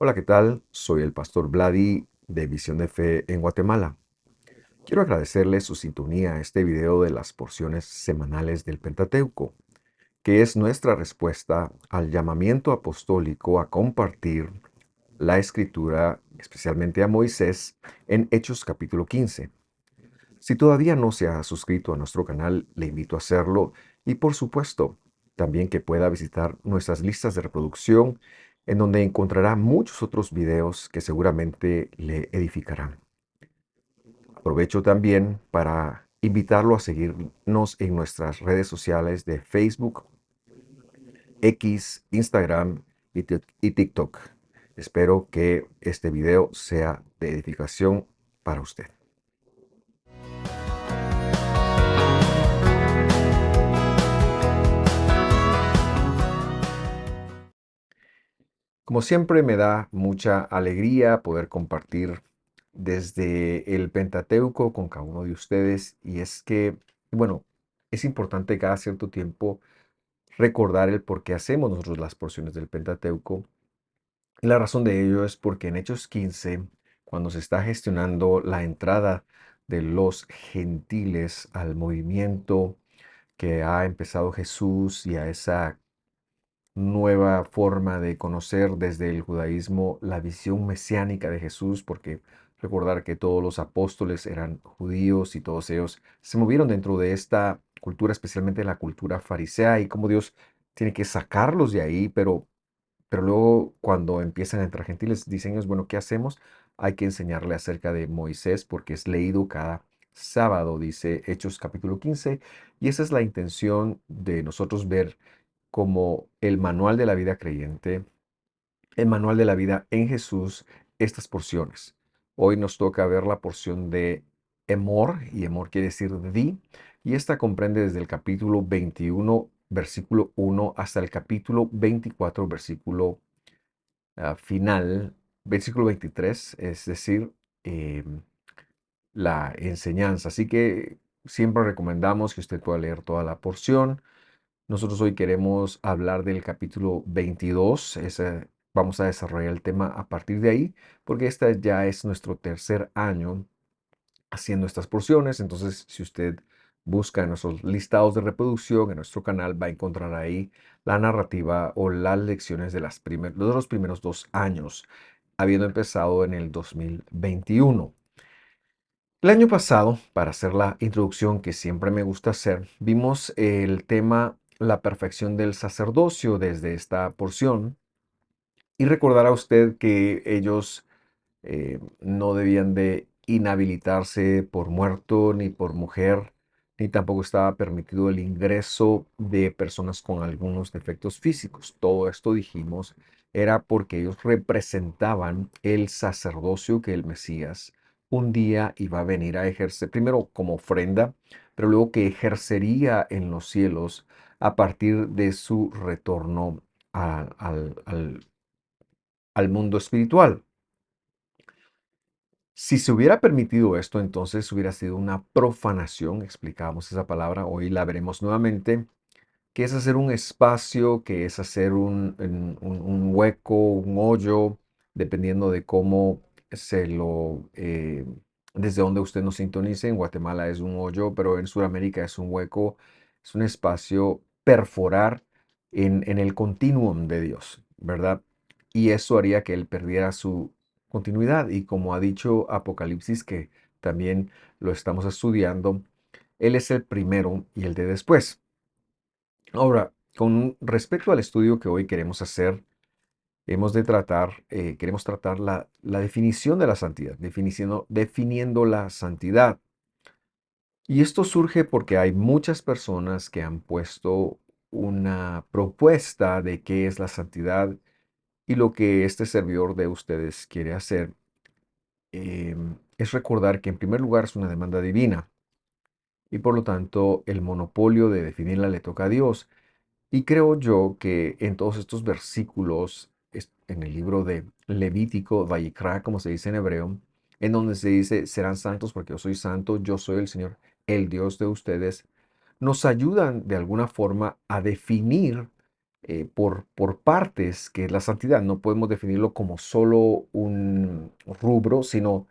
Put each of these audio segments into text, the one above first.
Hola, ¿qué tal? Soy el pastor Vladi de Visión de Fe en Guatemala. Quiero agradecerle su sintonía a este video de las porciones semanales del Pentateuco, que es nuestra respuesta al llamamiento apostólico a compartir la escritura, especialmente a Moisés, en Hechos capítulo 15. Si todavía no se ha suscrito a nuestro canal, le invito a hacerlo y por supuesto, también que pueda visitar nuestras listas de reproducción en donde encontrará muchos otros videos que seguramente le edificarán. Aprovecho también para invitarlo a seguirnos en nuestras redes sociales de Facebook, X, Instagram y TikTok. Espero que este video sea de edificación para usted. Como siempre, me da mucha alegría poder compartir desde el Pentateuco con cada uno de ustedes. Y es que, bueno, es importante cada cierto tiempo recordar el por qué hacemos nosotros las porciones del Pentateuco. Y la razón de ello es porque en Hechos 15, cuando se está gestionando la entrada de los gentiles al movimiento que ha empezado Jesús y a esa nueva forma de conocer desde el judaísmo la visión mesiánica de Jesús, porque recordar que todos los apóstoles eran judíos y todos ellos se movieron dentro de esta cultura, especialmente la cultura farisea, y cómo Dios tiene que sacarlos de ahí, pero luego cuando empiezan a entrar gentiles, dicen ellos, bueno, ¿qué hacemos? Hay que enseñarle acerca de Moisés porque es leído cada sábado, dice Hechos capítulo 15, y esa es la intención de nosotros ver como el manual de la vida creyente, el manual de la vida en Jesús, estas porciones. Hoy nos toca ver la porción de Emor, y Emor quiere decir di, y esta comprende desde el capítulo 21, versículo 1, hasta el capítulo 24, versículo final, versículo 23, es decir, la enseñanza. Así que siempre recomendamos que usted pueda leer toda la porción. Nosotros hoy queremos hablar del capítulo 22. Vamos a desarrollar el tema a partir de ahí, porque esta ya es nuestro tercer año haciendo estas porciones. Entonces, si usted busca en nuestros listados de reproducción en nuestro canal, va a encontrar ahí la narrativa o las lecciones de los primeros 2 años, habiendo empezado en el 2021. El año pasado, para hacer la introducción que siempre me gusta hacer, vimos el tema la perfección del sacerdocio desde esta porción y recordará usted que ellos no debían de inhabilitarse por muerto ni por mujer, ni tampoco estaba permitido el ingreso de personas con algunos defectos físicos. Todo esto, dijimos, era porque ellos representaban el sacerdocio que el Mesías un día iba a venir a ejercer, primero como ofrenda, pero luego que ejercería en los cielos a partir de su retorno al mundo espiritual. Si se hubiera permitido esto, entonces hubiera sido una profanación, explicábamos esa palabra, hoy la veremos nuevamente, que es hacer un espacio, que es hacer un hueco, un hoyo, dependiendo de cómo desde donde usted nos sintonice. En Guatemala es un hoyo, pero en Sudamérica es un hueco, es un espacio perforar en el continuum de Dios, ¿verdad? Y eso haría que él perdiera su continuidad. Y como ha dicho Apocalipsis, que también lo estamos estudiando, él es el primero y el de después. Ahora, con respecto al estudio que hoy queremos hacer, queremos tratar la definición de la santidad, definiendo la santidad. Y esto surge porque hay muchas personas que han puesto una propuesta de qué es la santidad, y lo que este servidor de ustedes quiere hacer es recordar que en primer lugar es una demanda divina y por lo tanto el monopolio de definirla le toca a Dios. Y creo yo que en todos estos versículos, en el libro de Levítico, Vayikra, como se dice en hebreo, en donde se dice, serán santos porque yo soy santo, yo soy el Señor, el Dios de ustedes, nos ayudan de alguna forma a definir por partes, que es la santidad. No podemos definirlo como solo un rubro, sino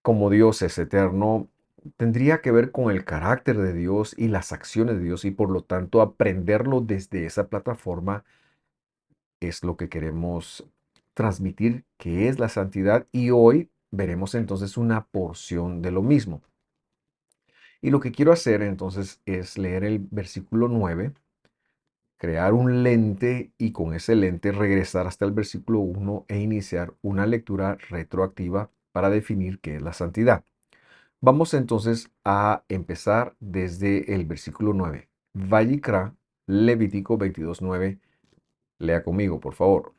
como Dios es eterno, tendría que ver con el carácter de Dios y las acciones de Dios y por lo tanto aprenderlo desde esa plataforma es lo que queremos transmitir, que es la santidad y hoy veremos entonces una porción de lo mismo. Y lo que quiero hacer entonces es leer el versículo 9, crear un lente y con ese lente regresar hasta el versículo 1 e iniciar una lectura retroactiva para definir qué es la santidad. Vamos entonces a empezar desde el versículo 9. Vayikra, Levítico 22:9. Lea conmigo, por favor.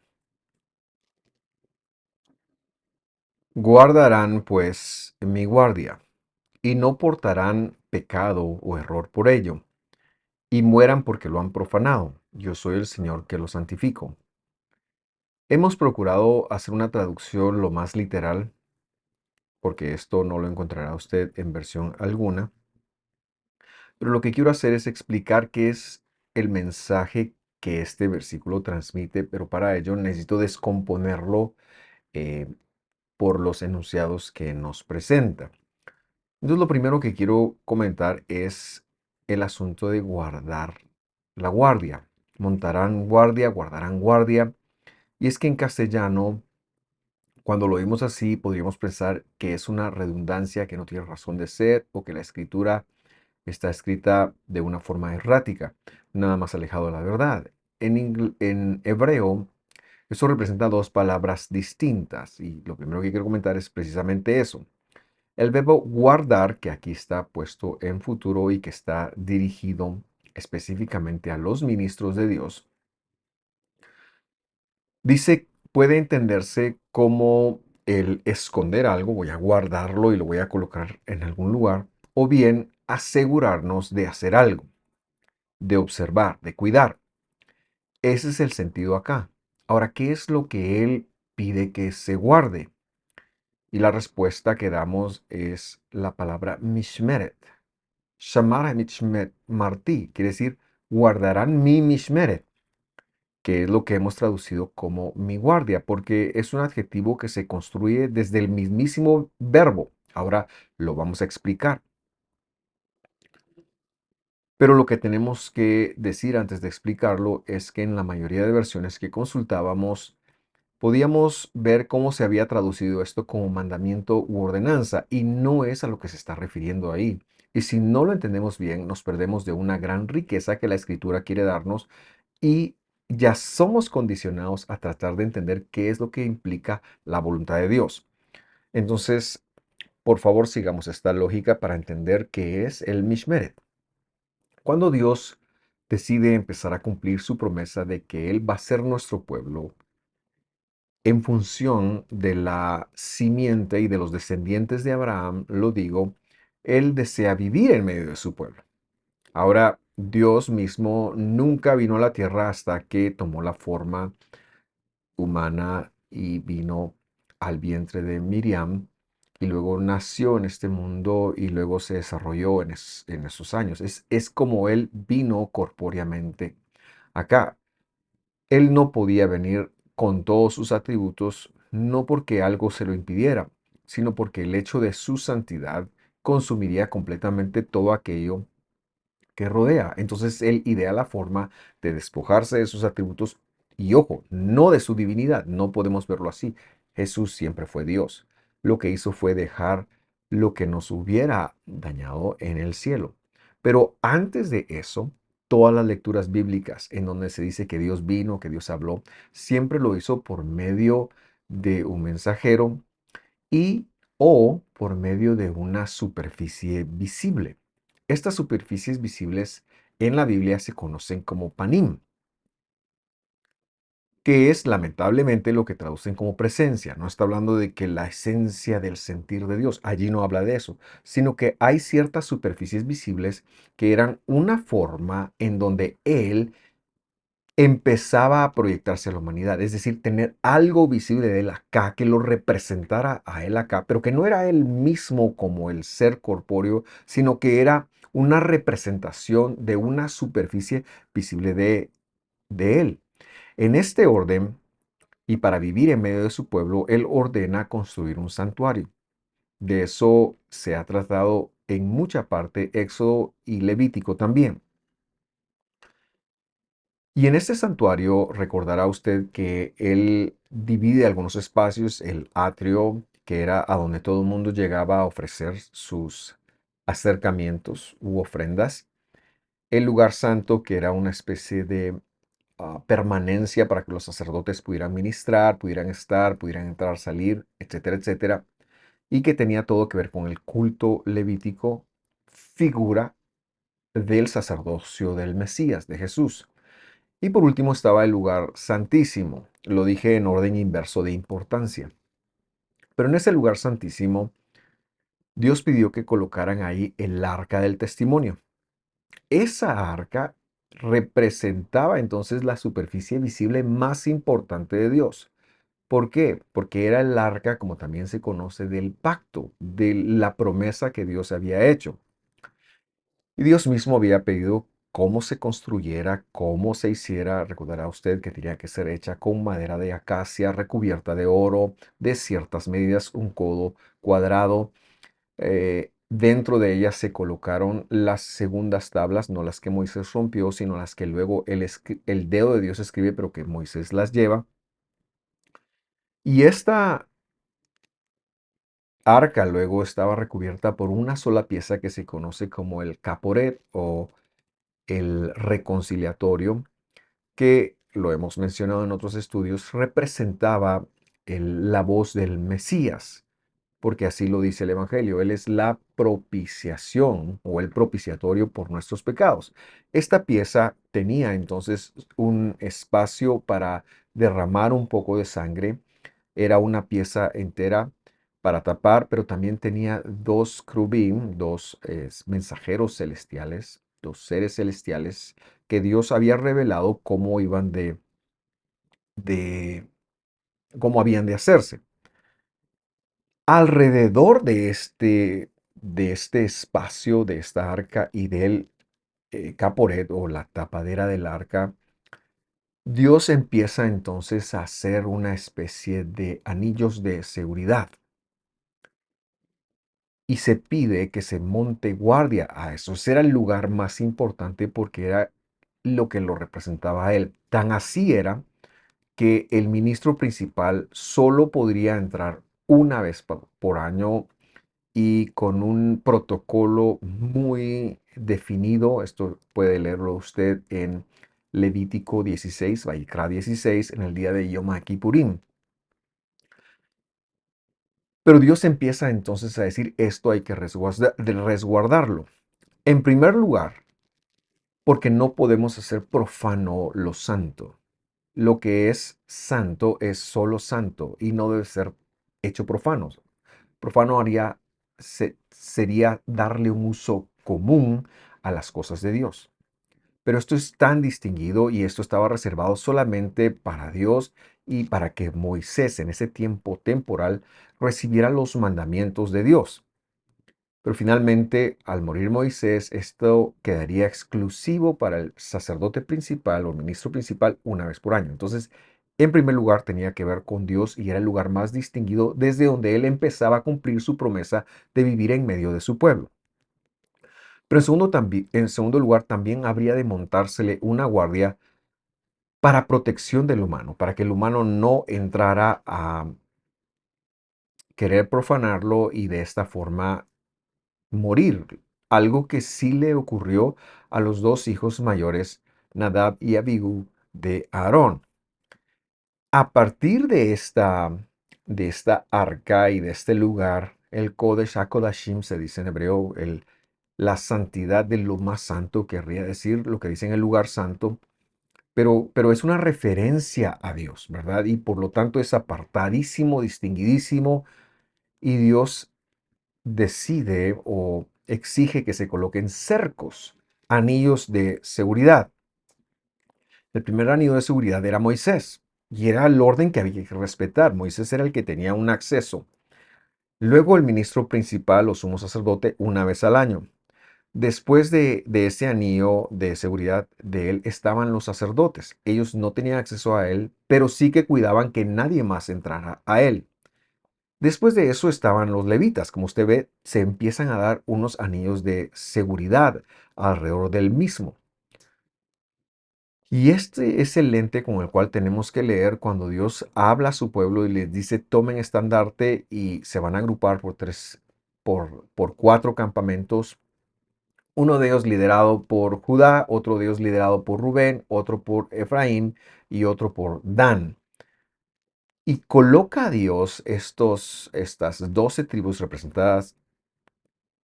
Guardarán, pues, mi guardia, y no portarán pecado o error por ello, y mueran porque lo han profanado. Yo soy el Señor que lo santifico. Hemos procurado hacer una traducción lo más literal, porque esto no lo encontrará usted en versión alguna. Pero lo que quiero hacer es explicar qué es el mensaje que este versículo transmite, pero para ello necesito descomponerlo eh, por los enunciados que nos presenta. Entonces, lo primero que quiero comentar es el asunto de guardar la guardia. Montarán guardia, guardarán guardia. Y es que en castellano, cuando lo oímos así, podríamos pensar que es una redundancia que no tiene razón de ser o que la escritura está escrita de una forma errática, nada más alejado de la verdad. En hebreo, eso representa dos palabras distintas y lo primero que quiero comentar es precisamente eso. El verbo guardar, que aquí está puesto en futuro y que está dirigido específicamente a los ministros de Dios, dice, puede entenderse como el esconder algo, voy a guardarlo y lo voy a colocar en algún lugar, o bien asegurarnos de hacer algo, de observar, de cuidar. Ese es el sentido acá. Ahora, ¿qué es lo que él pide que se guarde? Y la respuesta que damos es la palabra mishmeret. Shamar mishmeret martí, quiere decir guardarán mi mishmeret, que es lo que hemos traducido como mi guardia, porque es un adjetivo que se construye desde el mismísimo verbo. Ahora lo vamos a explicar. Pero lo que tenemos que decir antes de explicarlo es que en la mayoría de versiones que consultábamos, podíamos ver cómo se había traducido esto como mandamiento u ordenanza, y no es a lo que se está refiriendo ahí. Y si no lo entendemos bien, nos perdemos de una gran riqueza que la escritura quiere darnos y ya somos condicionados a tratar de entender qué es lo que implica la voluntad de Dios. Entonces, por favor, sigamos esta lógica para entender qué es el Mishmeret. Cuando Dios decide empezar a cumplir su promesa de que Él va a ser nuestro pueblo, en función de la simiente y de los descendientes de Abraham, lo digo, Él desea vivir en medio de su pueblo. Ahora, Dios mismo nunca vino a la tierra hasta que tomó la forma humana y vino al vientre de Miriam y luego nació en este mundo y luego se desarrolló en esos años. Es como Él vino corpóreamente acá. Él no podía venir con todos sus atributos, no porque algo se lo impidiera, sino porque el hecho de su santidad consumiría completamente todo aquello que rodea. Entonces él idea la forma de despojarse de sus atributos y ojo, no de su divinidad, no podemos verlo así. Jesús siempre fue Dios. Lo que hizo fue dejar lo que nos hubiera dañado en el cielo. Pero antes de eso, todas las lecturas bíblicas en donde se dice que Dios vino, que Dios habló, siempre lo hizo por medio de un mensajero y o por medio de una superficie visible. Estas superficies visibles en la Biblia se conocen como panim, que es lamentablemente lo que traducen como presencia. No está hablando de que la esencia del sentir de Dios, allí no habla de eso, sino que hay ciertas superficies visibles que eran una forma en donde Él empezaba a proyectarse a la humanidad, es decir, tener algo visible de él acá, que lo representara a él acá, pero que no era él mismo como el ser corpóreo, sino que era una representación de una superficie visible de él. En este orden, y para vivir en medio de su pueblo, él ordena construir un santuario. De eso se ha tratado en mucha parte Éxodo y Levítico también. Y en este santuario recordará usted que él divide algunos espacios, el atrio, que era a donde todo el mundo llegaba a ofrecer sus acercamientos u ofrendas, el lugar santo, que era una especie de permanencia para que los sacerdotes pudieran ministrar, pudieran estar, pudieran entrar, salir, etcétera, etcétera, y que tenía todo que ver con el culto levítico, figura del sacerdocio del Mesías, de Jesús. Y por último estaba el lugar santísimo. Lo dije en orden inverso de importancia. Pero en ese lugar santísimo, Dios pidió que colocaran ahí el arca del testimonio. Esa arca representaba entonces la superficie visible más importante de Dios. ¿Por qué? Porque era el arca, como también se conoce, del pacto, de la promesa que Dios había hecho. Y Dios mismo había pedido cómo se construyera, cómo se hiciera. Recordará usted que tenía que ser hecha con madera de acacia recubierta de oro, de ciertas medidas, un codo cuadrado. Dentro de ella se colocaron las segundas tablas, no las que Moisés rompió, sino las que luego el dedo de Dios escribe, pero que Moisés las lleva. Y esta arca luego estaba recubierta por una sola pieza que se conoce como el caporet o el reconciliatorio, que lo hemos mencionado en otros estudios, representaba la voz del Mesías, porque así lo dice el Evangelio. Él es la propiciación o el propiciatorio por nuestros pecados. Esta pieza tenía entonces un espacio para derramar un poco de sangre. Era una pieza entera para tapar, pero también tenía dos crubim, dos mensajeros celestiales, dos seres celestiales que Dios había revelado cómo iban de cómo habían de hacerse. Alrededor de este espacio, de esta arca y del caporet o la tapadera del arca, Dios empieza entonces a hacer una especie de anillos de seguridad y se pide que se monte guardia a eso. Ese era el lugar más importante porque era lo que lo representaba a él. Tan así era que el ministro principal solo podría entrar una vez por año y con un protocolo muy definido. Esto puede leerlo usted en Levítico 16, Vayikra 16, en el día de Yom Kippurim. Pero Dios empieza entonces a decir, esto hay que resguardarlo. En primer lugar, porque no podemos hacer profano lo santo. Lo que es santo es solo santo y no debe ser hecho profano. Profano sería darle un uso común a las cosas de Dios. Pero esto es tan distinguido y esto estaba reservado solamente para Dios y para que Moisés en ese tiempo temporal recibiera los mandamientos de Dios. Pero finalmente, al morir Moisés, esto quedaría exclusivo para el sacerdote principal o ministro principal una vez por año. Entonces, en primer lugar, tenía que ver con Dios y era el lugar más distinguido desde donde él empezaba a cumplir su promesa de vivir en medio de su pueblo. Pero en segundo lugar, también habría de montársele una guardia para protección del humano, para que el humano no entrara a querer profanarlo y de esta forma morir, algo que sí le ocurrió a los dos hijos mayores, Nadab y Abiú, de Aarón. A partir de esta arca y de este lugar, el Kodesh HaKodashim se dice en hebreo, la santidad de lo más santo, querría decir lo que dice en el lugar santo, pero es una referencia a Dios, ¿verdad? Y por lo tanto es apartadísimo, distinguidísimo, y Dios decide o exige que se coloquen cercos, anillos de seguridad. El primer anillo de seguridad era Moisés y era el orden que había que respetar. Moisés era el que tenía un acceso. Luego el ministro principal o sumo sacerdote una vez al año. Después de ese anillo de seguridad de él estaban los sacerdotes. Ellos no tenían acceso a él, pero sí que cuidaban que nadie más entrara a él. Después de eso estaban los levitas. Como usted ve, se empiezan a dar unos anillos de seguridad alrededor del mismo. Y este es el lente con el cual tenemos que leer cuando Dios habla a su pueblo y les dice, tomen estandarte y se van a agrupar por cuatro campamentos. Uno de ellos liderado por Judá, otro de ellos liderado por Rubén, otro por Efraín y otro por Dan. Y coloca a Dios estas 12 tribus representadas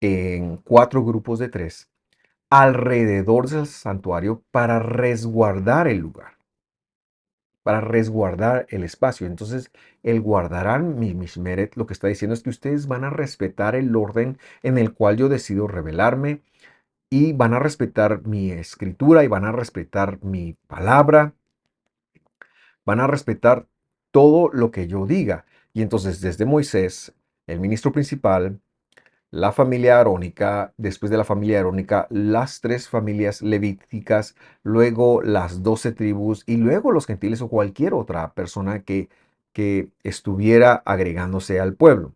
en cuatro grupos de tres alrededor del santuario para resguardar el lugar, para resguardar el espacio. Entonces, el guardarán mi Mishmeret lo que está diciendo es que ustedes van a respetar el orden en el cual yo decido revelarme y van a respetar mi escritura y van a respetar mi palabra, van a respetar todo lo que yo diga. Y entonces, desde Moisés, el ministro principal, la familia arónica, después de la familia arónica, las tres familias levíticas, luego las 12 tribus y luego los gentiles o cualquier otra persona que estuviera agregándose al pueblo.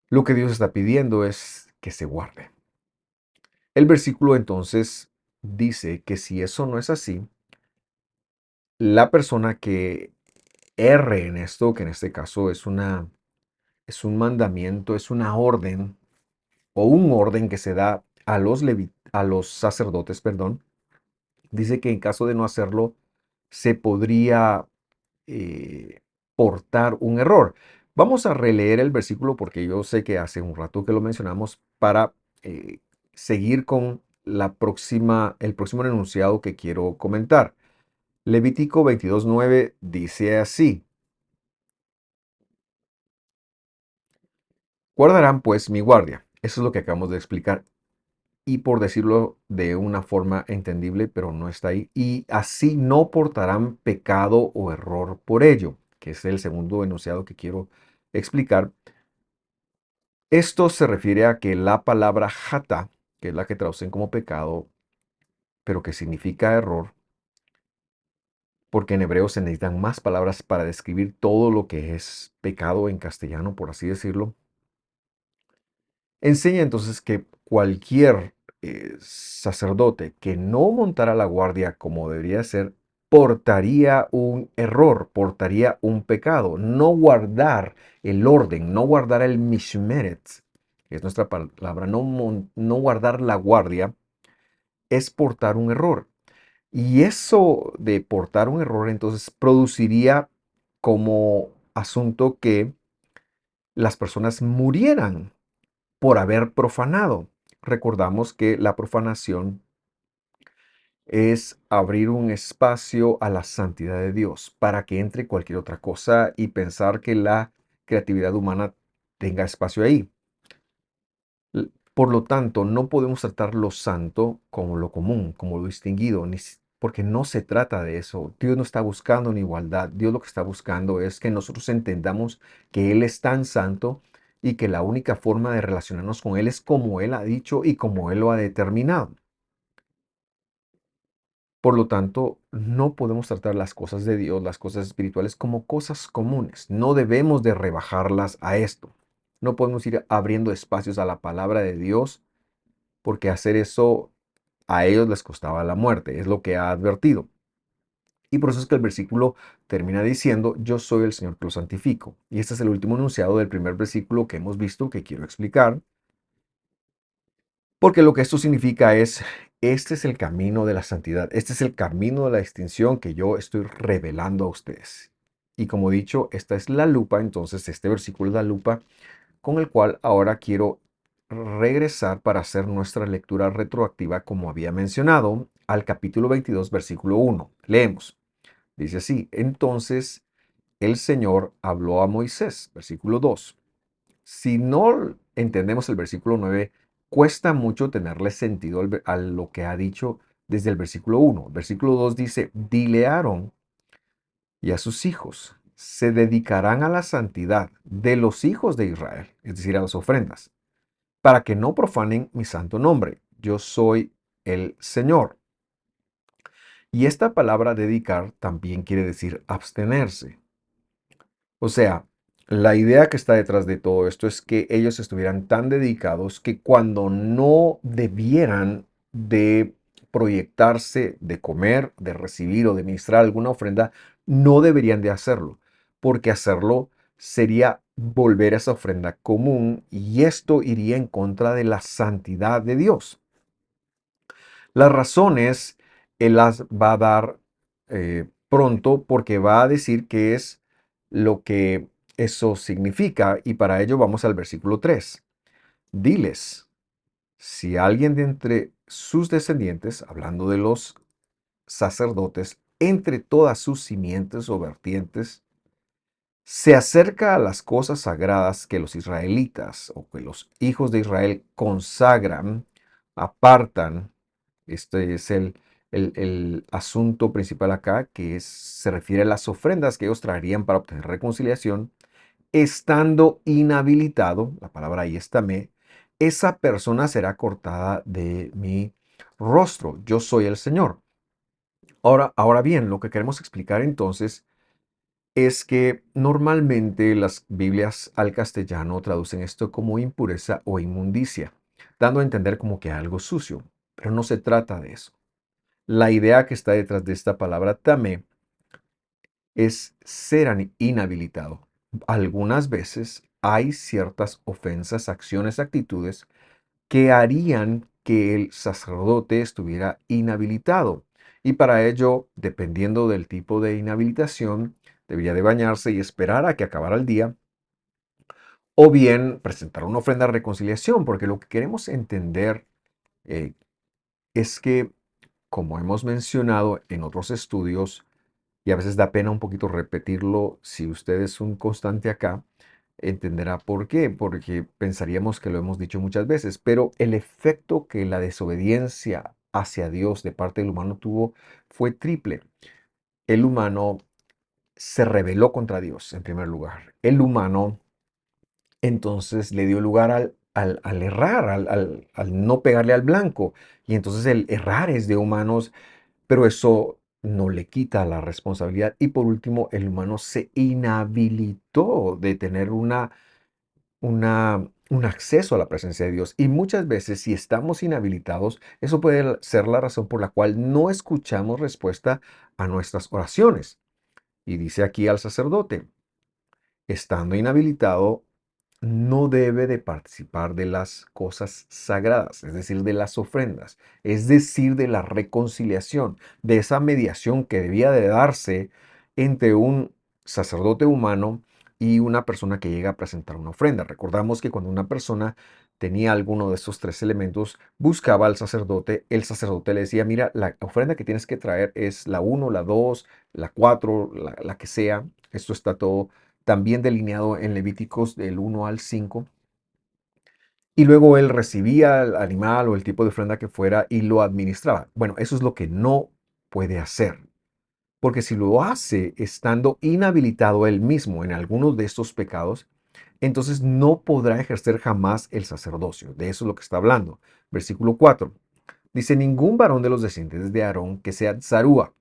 Lo que Dios está pidiendo es que se guarde. El versículo entonces dice que si eso no es así, la persona que erre en esto, que en este caso es un mandamiento, es una orden, o un orden que se da a a los sacerdotes, perdón, dice que en caso de no hacerlo, se podría eh, portar un error. Vamos a releer el versículo porque yo sé que hace un rato que lo mencionamos para eh, seguir con el próximo enunciado que quiero comentar. Levítico 22:9 dice así: guardarán pues mi guardia. Eso es lo que acabamos de explicar. Y por decirlo de una forma entendible, pero no está ahí. Y así no portarán pecado o error por ello, que es el segundo enunciado que quiero explicar. Esto se refiere a que la palabra jata, que es la que traducen como pecado, pero que significa error, porque en hebreo se necesitan más palabras para describir todo lo que es pecado en castellano, por así decirlo. Enseña entonces que cualquier sacerdote que no montara la guardia como debería ser, portaría un error, portaría un pecado. No guardar el orden, no guardar el mishmeret, que es nuestra palabra, no guardar la guardia, es portar un error. Y eso de portar un error entonces produciría como asunto que las personas murieran por haber profanado. Recordamos que la profanación es abrir un espacio a la santidad de Dios para que entre cualquier otra cosa y pensar que la creatividad humana tenga espacio ahí. Por lo tanto, no podemos tratar lo santo como lo común, como lo distinguido, porque no se trata de eso. Dios no está buscando una igualdad. Dios lo que está buscando es que nosotros entendamos que Él es tan santo y que la única forma de relacionarnos con Él es como Él ha dicho y como Él lo ha determinado. Por lo tanto, no podemos tratar las cosas de Dios, las cosas espirituales, como cosas comunes. No debemos de rebajarlas a esto. No podemos ir abriendo espacios a la palabra de Dios porque hacer eso a ellos les costaba la muerte, es lo que ha advertido. Y por eso es que el versículo termina diciendo, yo soy el Señor que los santifico. Y este es el último enunciado del primer versículo que hemos visto, que quiero explicar, porque lo que esto significa es, este es el camino de la santidad, este es el camino de la distinción que yo estoy revelando a ustedes. Y como he dicho, esta es la lupa, entonces este versículo es la lupa con el cual ahora quiero regresar para hacer nuestra lectura retroactiva, como había mencionado, al capítulo 22, versículo 1. Leemos. Dice así, entonces el Señor habló a Moisés, versículo 2. Si no entendemos el versículo 9, cuesta mucho tenerle sentido a lo que ha dicho desde el versículo 1. Versículo 2 dice, dile a Aarón y a sus hijos, se dedicarán a la santidad de los hijos de Israel, es decir, a las ofrendas. para que no profanen mi santo nombre. Yo soy el Señor. Y esta palabra dedicar también quiere decir abstenerse. O sea, la idea que está detrás de todo esto es que ellos estuvieran tan dedicados que cuando no debieran de proyectarse, de comer, de recibir o de ministrar alguna ofrenda, no deberían de hacerlo, porque hacerlo sería volver a esa ofrenda común y esto iría en contra de la santidad de Dios. Las razones Él las va a dar pronto porque va a decir qué es lo que eso significa y para ello vamos al versículo 3. Diles, si alguien de entre sus descendientes, hablando de los sacerdotes, entre todas sus simientes o vertientes, se acerca a las cosas sagradas que los israelitas o que los hijos de Israel consagran, apartan. Este es el asunto principal acá, se refiere a las ofrendas que ellos traerían para obtener reconciliación, estando inhabilitado, la palabra ahí está esa persona será cortada de mi rostro. Yo soy el Señor. Ahora bien, lo que queremos explicar entonces es que normalmente las Biblias al castellano traducen esto como impureza o inmundicia, dando a entender como que algo sucio, pero no se trata de eso. La idea que está detrás de esta palabra tamé es ser inhabilitado. Algunas veces hay ciertas ofensas, acciones, actitudes que harían que el sacerdote estuviera inhabilitado. Y para ello, dependiendo del tipo de inhabilitación, debía de bañarse y esperar a que acabara el día, o bien presentar una ofrenda de reconciliación, porque lo que queremos entender eh, es que, como hemos mencionado en otros estudios, y a veces da pena un poquito repetirlo, si usted es un constante acá, entenderá por qué, porque pensaríamos que lo hemos dicho muchas veces, pero el efecto que la desobediencia hacia Dios de parte del humano tuvo fue triple. El humano se rebeló contra Dios, en primer lugar. El humano entonces le dio lugar al errar, al no pegarle al blanco. Y entonces el errar es de humanos, pero eso no le quita la responsabilidad. Y por último, el humano se inhabilitó de tener un acceso a la presencia de Dios. Y muchas veces, si estamos inhabilitados, eso puede ser la razón por la cual no escuchamos respuesta a nuestras oraciones. Y dice aquí al sacerdote, estando inhabilitado, no debe de participar de las cosas sagradas, es decir, de las ofrendas, es decir, de la reconciliación, de esa mediación que debía de darse entre un sacerdote humano y una persona que llega a presentar una ofrenda. Recordamos que cuando una persona tenía alguno de estos tres elementos, buscaba al sacerdote, el sacerdote le decía, mira, la ofrenda que tienes que traer es la uno, la 2, la 4, la que sea. Esto está todo también delineado en Levíticos del 1 al 5. Y luego él recibía el animal o el tipo de ofrenda que fuera y lo administraba. Bueno, eso es lo que no puede hacer. Porque si lo hace estando inhabilitado él mismo en algunos de estos pecados, entonces no podrá ejercer jamás el sacerdocio. De eso es lo que está hablando. Versículo 4. Dice, ningún varón de los descendientes de Aarón que sea zarúa.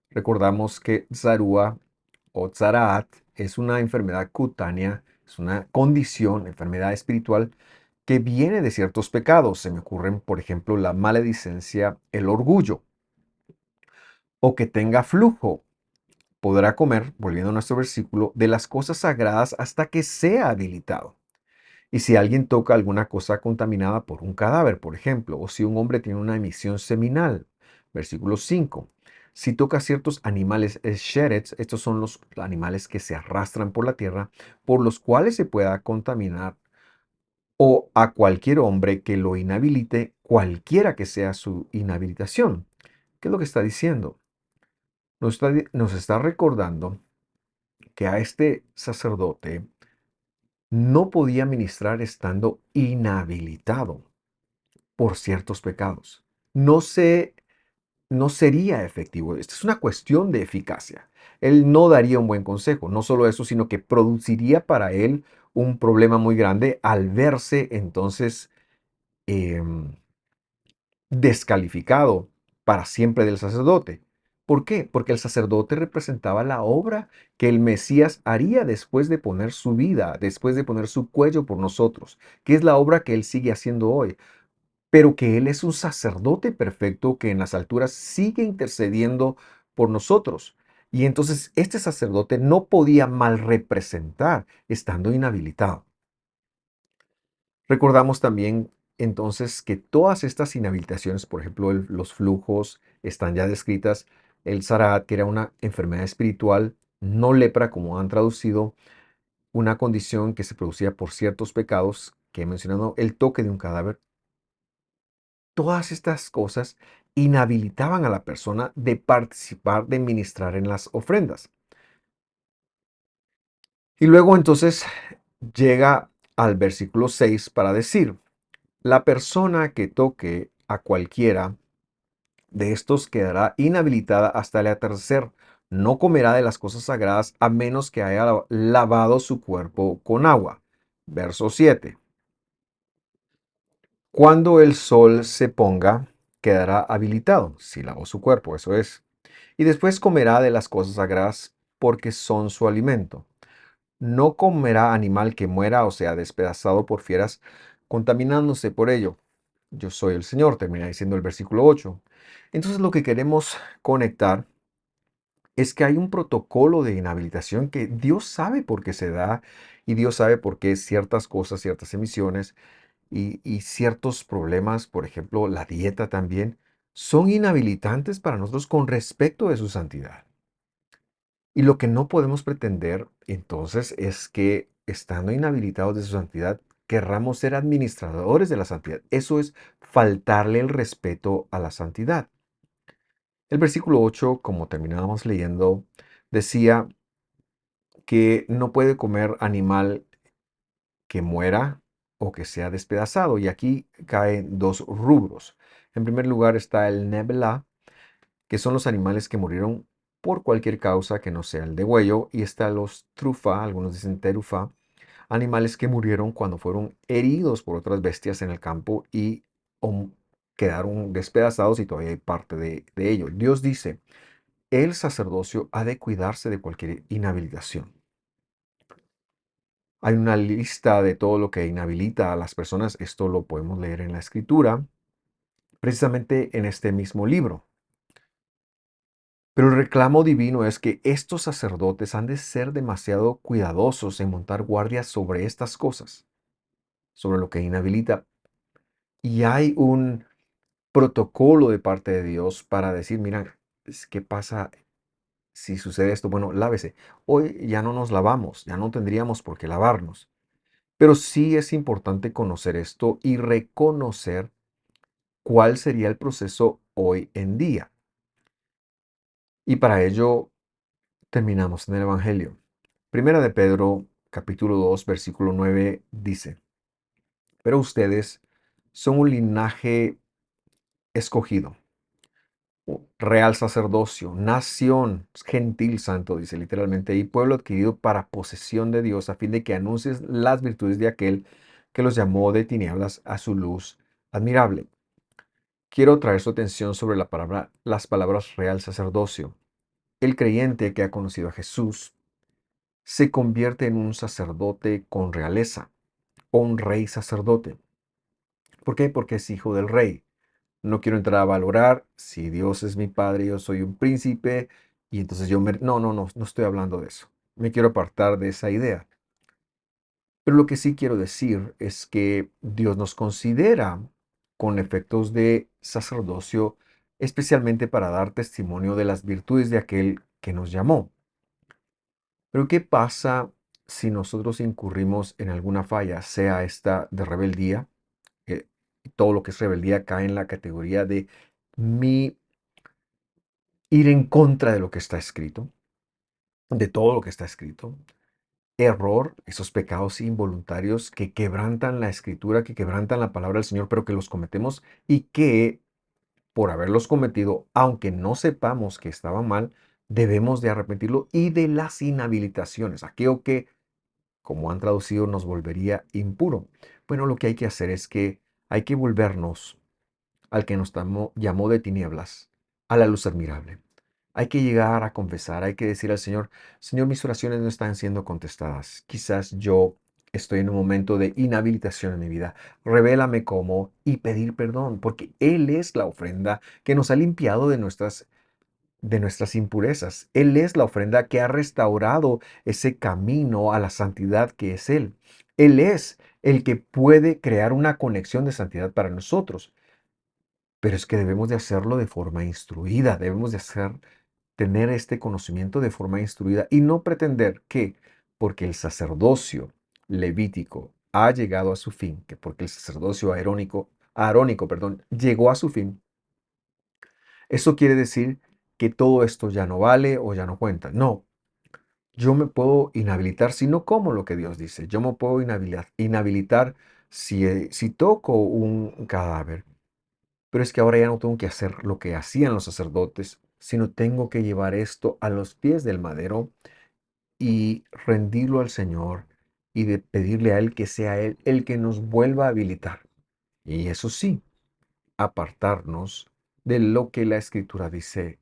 Recordamos que zarúa o tzaraat es una enfermedad cutánea, es una condición, enfermedad espiritual que viene de ciertos pecados. Se me ocurren, por ejemplo, la maledicencia, el orgullo, o que tenga flujo. Podrá comer, volviendo a nuestro versículo, de las cosas sagradas hasta que sea habilitado. Y si alguien toca alguna cosa contaminada por un cadáver, por ejemplo, o si un hombre tiene una emisión seminal, versículo 5. Si toca ciertos animales sherets, estos son los animales que se arrastran por la tierra, por los cuales se pueda contaminar, o a cualquier hombre que lo inhabilite, cualquiera que sea su inhabilitación. ¿Qué es lo que está diciendo? Nos está recordando que a este sacerdote no podía ministrar estando inhabilitado por ciertos pecados. No se, no sería efectivo. Esta es una cuestión de eficacia. Él no daría un buen consejo. No solo eso, sino que produciría para él un problema muy grande al verse entonces em, descalificado para siempre del sacerdote. ¿Por qué? Porque el sacerdote representaba la obra que el Mesías haría después de poner su vida, después de poner su cuello por nosotros, que es la obra que él sigue haciendo hoy, pero que él es un sacerdote perfecto que en las alturas sigue intercediendo por nosotros. Y entonces este sacerdote no podía mal representar estando inhabilitado. Recordamos también entonces que todas estas inhabilitaciones, por ejemplo, los flujos, están ya descritas. El Sarat, que era una enfermedad espiritual, no lepra, como han traducido, una condición que se producía por ciertos pecados que he mencionado, el toque de un cadáver. Todas estas cosas inhabilitaban a la persona de participar, de ministrar en las ofrendas. Y luego entonces llega al versículo 6 para decir, la persona que toque a cualquiera de estos quedará inhabilitada hasta el atardecer. No comerá de las cosas sagradas a menos que haya lavado su cuerpo con agua. Verso 7. Cuando el sol se ponga, quedará habilitado, si lavó su cuerpo, eso es. Y después comerá de las cosas sagradas porque son su alimento. No comerá animal que muera o sea despedazado por fieras, contaminándose por ello. Yo soy el Señor, termina diciendo el versículo 8. Entonces lo que queremos conectar es que hay un protocolo de inhabilitación que Dios sabe por qué se da y Dios sabe por qué ciertas cosas, ciertas emisiones y ciertos problemas, por ejemplo, la dieta también, son inhabilitantes para nosotros con respecto de su santidad. Y lo que no podemos pretender entonces es que estando inhabilitados de su santidad, querramos ser administradores de la santidad. Eso es faltarle el respeto a la santidad. El versículo 8, como terminábamos leyendo, decía que no puede comer animal que muera o que sea despedazado. Y aquí caen dos rubros. En primer lugar está el nebla, que son los animales que murieron por cualquier causa que no sea el degüello, y está los trufa, algunos dicen terufa, animales que murieron cuando fueron heridos por otras bestias en el campo y quedaron despedazados y todavía hay parte de ello. Dios dice, el sacerdocio ha de cuidarse de cualquier inhabilitación. Hay una lista de todo lo que inhabilita a las personas. Esto lo podemos leer en la Escritura, precisamente en este mismo libro. Pero el reclamo divino es que estos sacerdotes han de ser demasiado cuidadosos en montar guardias sobre estas cosas, sobre lo que inhabilita. Y hay un protocolo de parte de Dios para decir, mira, ¿qué pasa si sucede esto? Bueno, lávese. Hoy ya no nos lavamos, ya no tendríamos por qué lavarnos. Pero sí es importante conocer esto y reconocer cuál sería el proceso hoy en día. Y para ello terminamos en el Evangelio. Primera de Pedro, capítulo 2, versículo 9 dice, pero ustedes son un linaje escogido, real sacerdocio, nación gentil santo, dice literalmente, y pueblo adquirido para posesión de Dios, a fin de que anuncies las virtudes de aquel que los llamó de tinieblas a su luz admirable. Quiero traer su atención sobre las palabras real sacerdocio. El creyente que ha conocido a Jesús se convierte en un sacerdote con realeza o un rey sacerdote. ¿Por qué? Porque es hijo del rey. No quiero entrar a valorar si Dios es mi padre, yo soy un príncipe y entonces no estoy hablando de eso. Me quiero apartar de esa idea. Pero lo que sí quiero decir es que Dios nos considera con efectos de sacerdocio, especialmente para dar testimonio de las virtudes de aquel que nos llamó. Pero ¿qué pasa si nosotros incurrimos en alguna falla, sea esta de rebeldía? eh, Todo lo que es rebeldía cae en la categoría de mi ir en contra de lo que está escrito, de todo lo que está escrito. Error, esos pecados involuntarios que quebrantan la escritura, que quebrantan la palabra del Señor, pero que los cometemos y que por haberlos cometido, aunque no sepamos que estaba mal, debemos de arrepentirlo y de las inhabilitaciones, aquello que, como han traducido, nos volvería impuro. Bueno, lo que hay que hacer es que Hay que volvernos al que nos llamó de tinieblas a la luz admirable. Hay que llegar a confesar, hay que decir al Señor, Señor, mis oraciones no están siendo contestadas. Quizás yo estoy en un momento de inhabilitación en mi vida. Revélame cómo y pedir perdón, porque Él es la ofrenda que nos ha limpiado de nuestras impurezas. Él es la ofrenda que ha restaurado ese camino a la santidad que es Él. Él es el que puede crear una conexión de santidad para nosotros. Pero es que debemos de hacerlo de forma instruida, debemos de tener este conocimiento de forma instruida y no pretender que porque el sacerdocio levítico ha llegado a su fin, que porque el sacerdocio arónico, perdón, llegó a su fin, eso quiere decir que todo esto ya no vale o ya no cuenta. No, yo me puedo inhabilitar si no como lo que Dios dice. Yo me puedo inhabilitar si toco un cadáver. Pero es que ahora ya no tengo que hacer lo que hacían los sacerdotes, sino tengo que llevar esto a los pies del madero y rendirlo al Señor y de pedirle a Él que sea Él el que nos vuelva a habilitar. Y eso sí, apartarnos de lo que la Escritura dice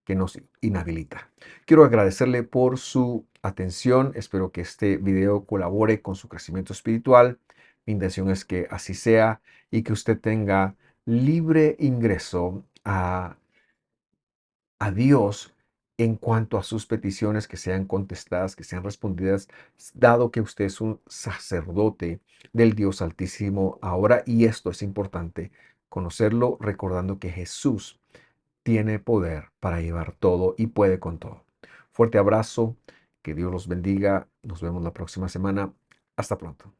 que nos inhabilita. Quiero agradecerle por su atención. Espero que este video colabore con su crecimiento espiritual. Mi intención es que así sea y que usted tenga libre ingreso a Dios en cuanto a sus peticiones que sean contestadas, que sean respondidas, dado que usted es un sacerdote del Dios Altísimo ahora. Y esto es importante, conocerlo recordando que Jesús tiene poder para llevar todo y puede con todo. Fuerte abrazo, que Dios los bendiga. Nos vemos la próxima semana. Hasta pronto.